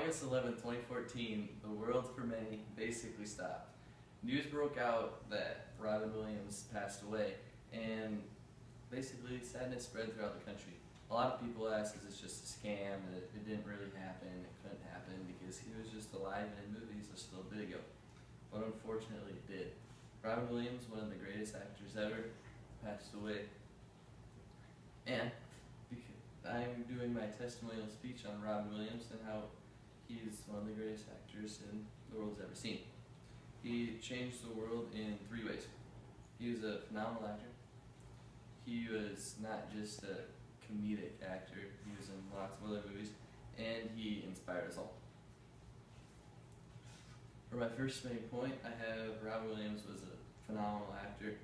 August 11, 2014, the world for many basically stopped. News broke out that Robin Williams passed away, and basically sadness spread throughout the country. A lot of people ask, is this just a scam, that it didn't really happen, it couldn't happen because he was just alive and in movies just a little bit ago. But unfortunately it did. Robin Williams, one of the greatest actors ever, passed away. And I'm doing my testimonial speech on Robin Williams and how he's one of the greatest actors the world's ever seen. He changed the world in 3 ways. He was a phenomenal actor. He was not just a comedic actor, he was in lots of other movies, and he inspired us all. For my first main point, I have Robin Williams was a phenomenal actor.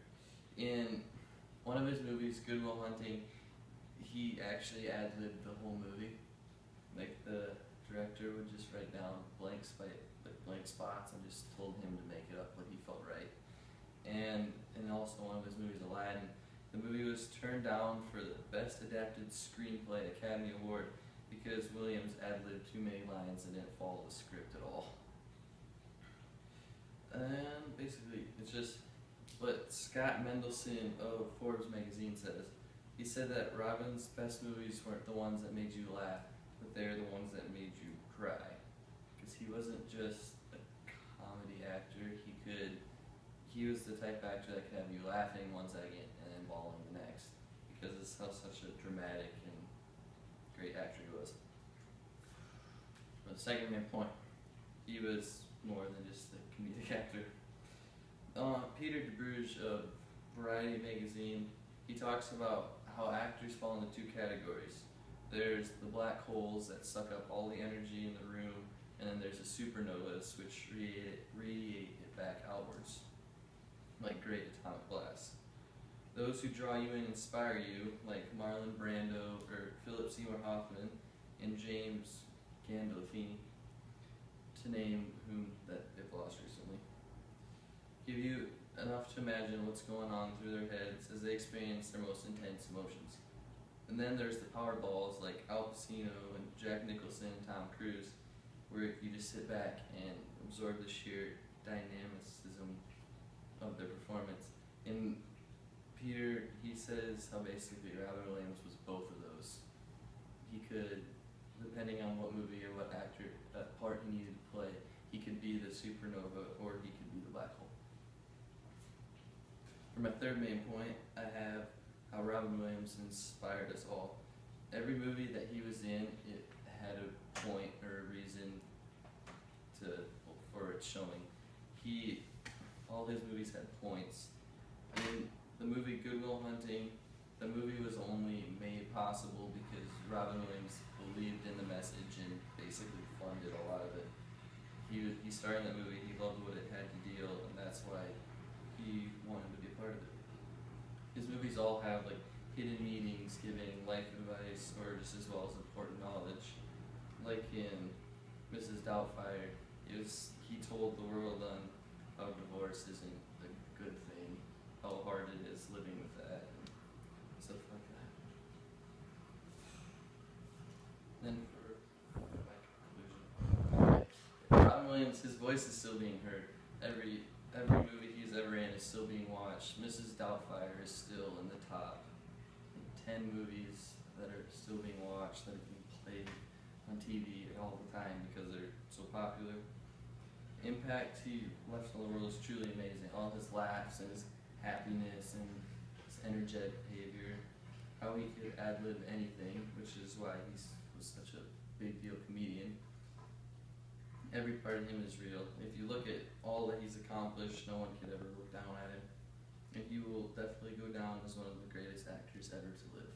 In one of his movies, Good Will Hunting, he actually ad-libbed the whole movie. Like, the director would just write down blank spots and just told him to make it up what he felt right. And also one of his movies, Aladdin, the movie was turned down for the Best Adapted Screenplay Academy Award because Williams ad-libbed too many lines and didn't follow the script at all. And basically, it's just what Scott Mendelson of Forbes magazine says. He said that Robin's best movies weren't the ones that made you laugh, but they're the ones that made you cry. Because he wasn't just a comedy actor, he was the type of actor that could have you laughing one second and then bawling the next. Because it's how such a dramatic and great actor he was. But the second main point, he was more than just a comedic actor. Peter DeBruge of Variety magazine, he talks about how actors fall into 2 categories. There's the black holes that suck up all the energy in the room, and then there's the supernovas which radiate it back outwards, like great atomic blasts. Those who draw you in inspire you, like Marlon Brando or Philip Seymour Hoffman and James Gandolfini, to name whom that they've lost recently. Give you enough to imagine what's going on through their heads as they experience their most intense emotions. And then there's the powerballs like Al Pacino and Jack Nicholson and Tom Cruise, where you just sit back and absorb the sheer dynamicism of their performance. And Peter, he says how basically Robin Williams was both of those. He could, depending on what movie or what actor, part he needed to play, he could be the supernova or he could be the black hole. For my third main point, I have how Robin Williams inspired us all. Every movie that he was in, it had a point or a reason for its showing. All his movies had points. In the movie Good Will Hunting, the movie was only made possible because Robin Williams believed in the message and basically funded a lot of it. He starred in that movie, he loved what it had to deal, and that's why he wanted to be a part of it. His movies all have like hidden meanings, giving life advice or just as well as important knowledge. Like in Mrs. Doubtfire, he told the world on how divorce isn't a good thing, how hard it is living with that, and stuff like that. Then for my conclusion, Robin Williams, his voice is still being heard. Every movie he's ever in is still being watched. Mrs. Doubtfire is still in the top 10 movies that are still being watched, that are being played on TV all the time because they're so popular. Impact he left on the world is truly amazing. All his laughs and his happiness and his energetic behavior, how he could ad-lib anything, which is why he was such a big deal comedian. Every part of him is real. If you look at all that he's accomplished, no one could ever look down at him. And he will definitely go down as one of the greatest actors ever to live.